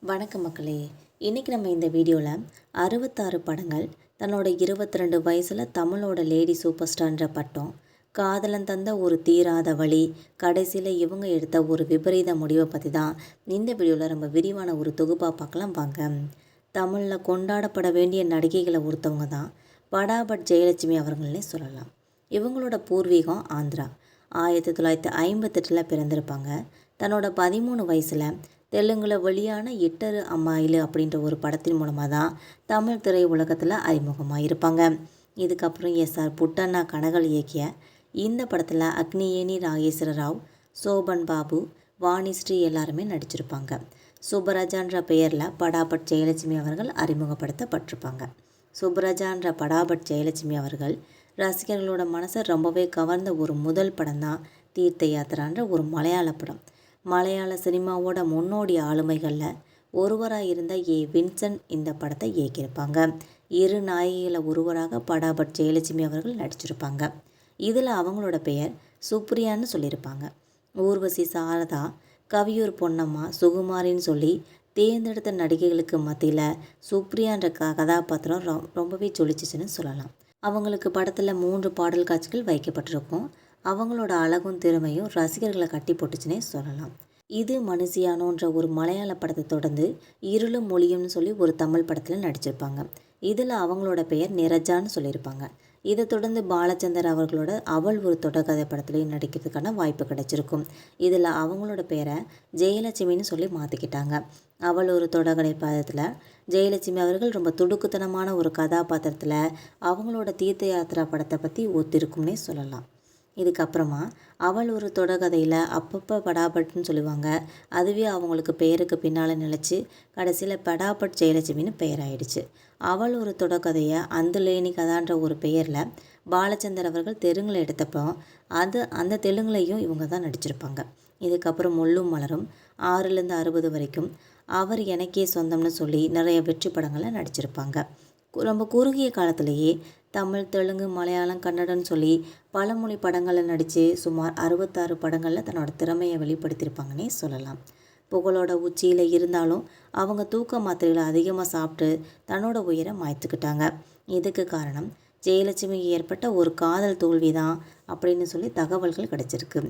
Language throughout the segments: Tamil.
வணக்கம் மக்களே. இன்றைக்கி நம்ம இந்த வீடியோவில் 66 படங்கள், தன்னோட 22 வயசில் தமிழோட லேடி சூப்பர் ஸ்டார்ன்ற பட்டம், காதலன் தந்த ஒரு தீராத வழி, கடைசியில் இவங்க எடுத்த ஒரு விபரீத முடிவை பற்றி தான் இந்த வீடியோவில் நம்ம விரிவான ஒரு தொகுப்பாக பார்க்கலாம் வாங்க. தமிழில் கொண்டாடப்பட வேண்டிய நடிகைகளை ஒருத்தவங்க தான் படாபட் ஜெயலட்சுமி அவர்கள்னே சொல்லலாம். இவங்களோட பூர்வீகம் ஆந்திரா. 1958 பிறந்திருப்பாங்க. தன்னோட 13 வயசில் தெலுங்கில் வெளியான இட்டரு அம்மாயிலு அப்படின்ற ஒரு படத்தின் மூலமாக தான் தமிழ் திரை உலகத்தில் அறிமுகமாக இருப்பாங்க. இதுக்கப்புறம் எஸ்ஆர் புட்டண்ணா கனகல் இயக்கிய இந்த படத்தில் அக்னியேனி நாகேஸ்வர ராவ், சோபன் பாபு, வாணிஸ்ரீ எல்லாருமே நடிச்சிருப்பாங்க. சுப்பராஜான்ற பெயரில் படாபட் ஜெயலட்சுமி அவர்கள் அறிமுகப்படுத்தப்பட்டிருப்பாங்க. சுப்பராஜான்ற படாபட் ஜெயலட்சுமி அவர்கள் ரசிகர்களோட மனசை ரொம்பவே கவர்ந்த ஒரு முதல் படம் தான் தீர்த்த யாத்திரான்ற ஒரு மலையாள படம். மலையாள சினிமாவோட முன்னோடி ஆளுமைகளில் ஒருவராக இருந்த வின்சென்ட் இந்த படத்தை இயக்கியிருப்பாங்க. இரு நாயகிகளில் ஒருவராக படாபட் ஜெயலட்சுமி அவர்கள் நடிச்சிருப்பாங்க. இதில் அவங்களோட பெயர் சுப்ரியான்னு சொல்லியிருப்பாங்க. ஊர்வசி சாரதா, கவியூர் பொன்னம்மா, சுகுமாரின்னு சொல்லி தேர்ந்தெடுத்த நடிகைகளுக்கு மத்தியில் சுப்ரியான்ற கதாபாத்திரம் ரொம்பவே ஜொலிச்சிச்சுன்னு சொல்லலாம். அவங்களுக்கு படத்தில் 3 பாடல் காட்சிகள் வைக்கப்பட்டிருக்கும். அவங்களோட அழகும் திறமையும் ரசிகர்களை கட்டி போட்டுச்சுன்னே சொல்லலாம். இது மனுஷியானோன்ற ஒரு மலையாள படத்தை தொடர்ந்து இருளும் மொழியும்னு சொல்லி ஒரு தமிழ் படத்தில் நடிச்சிருப்பாங்க. இதில் அவங்களோட பெயர் நிரஜான்னு சொல்லியிருப்பாங்க. இதை தொடர்ந்து பாலச்சந்தர் அவர்களோட அவள் ஒரு தொடர்கதை படத்துலையும் நடிக்கிறதுக்கான வாய்ப்பு கிடைச்சிருக்கும். இதில் அவங்களோட பேரை ஜெயலட்சுமின்னு சொல்லி மாற்றிக்கிட்டாங்க. அவள் ஒரு தொடர்கதை படத்தில் ஜெயலட்சுமி அவர்கள் ரொம்ப துடுக்குத்தனமான ஒரு கதாபாத்திரத்தில் அவங்களோட தீர்த்த யாத்திரா படத்தை பற்றி ஒத்திருக்கும்னே சொல்லலாம். இதுக்கப்புறமா அவள் ஒரு தொடர்கதையில் அப்பப்போ படாபட்னு சொல்லுவாங்க. அதுவே அவங்களுக்கு பெயருக்கு பின்னால் நினச்சி கடைசியில் படாபட் ஜெயலட்சுமின்னு பெயராயிடுச்சு. அவள் ஒரு தொடர்கதையை அந்துலேனி கதான்ற ஒரு பெயரில் பாலச்சந்தர் அவர்கள் தெலுங்கில் எடுத்தப்போ அந்த தெலுங்குலையும் இவங்க தான் நடிச்சிருப்பாங்க. இதுக்கப்புறம் முள்ளும் மலரும், 6லேருந்து 60 வரைக்கும், அவர் எனக்கே சொந்தம்னு சொல்லி நிறைய வெற்றி படங்களில் நடிச்சிருப்பாங்க. ரொம்ப குறுகிய காலத்திலேயே தமிழ், தெலுங்கு, மலையாளம், கன்னடன்னு சொல்லி பல மொழி படங்களில் நடித்து சுமார் 66 படங்களில் தன்னோட திறமையை வெளிப்படுத்தியிருப்பாங்கன்னே சொல்லலாம். புகழோட உச்சியில் இருந்தாலும் அவங்க தூக்க மாத்திரைகளை அதிகமாக சாப்பிட்டு தன்னோட உயிரை மாய்த்துக்கிட்டாங்க. இதுக்கு காரணம் ஜெயலட்சுமிக்கு ஏற்பட்ட ஒரு காதல் தோல்வி தான் அப்படின்னு சொல்லி தகவல்கள் கிடைச்சிருக்கு.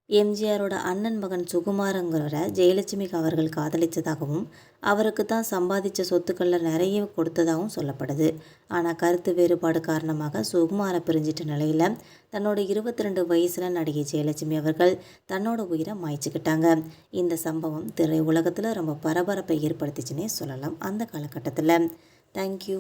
எம்ஜிஆரோட அண்ணன் மகன் சுகுமாரங்கிறவரை ஜெயலட்சுமிக்கு அவர்கள் காதலித்ததாகவும் அவருக்கு தான் சம்பாதிச்ச சொத்துக்களில் நிறைய கொடுத்ததாகவும் சொல்லப்படுது. ஆனால் கருத்து வேறுபாடு காரணமாக சுகுமாரை பிரிஞ்சிட்ட நிலையில் தன்னோட 22 வயசில் நடிகை ஜெயலட்சுமி அவர்கள் தன்னோட உயிரை மாய்ச்சிக்கிட்டாங்க. இந்த சம்பவம் திரை உலகத்தில் ரொம்ப பரபரப்பை ஏற்படுத்திச்சுன்னே சொல்லலாம் அந்த காலகட்டத்தில். தேங்க்யூ.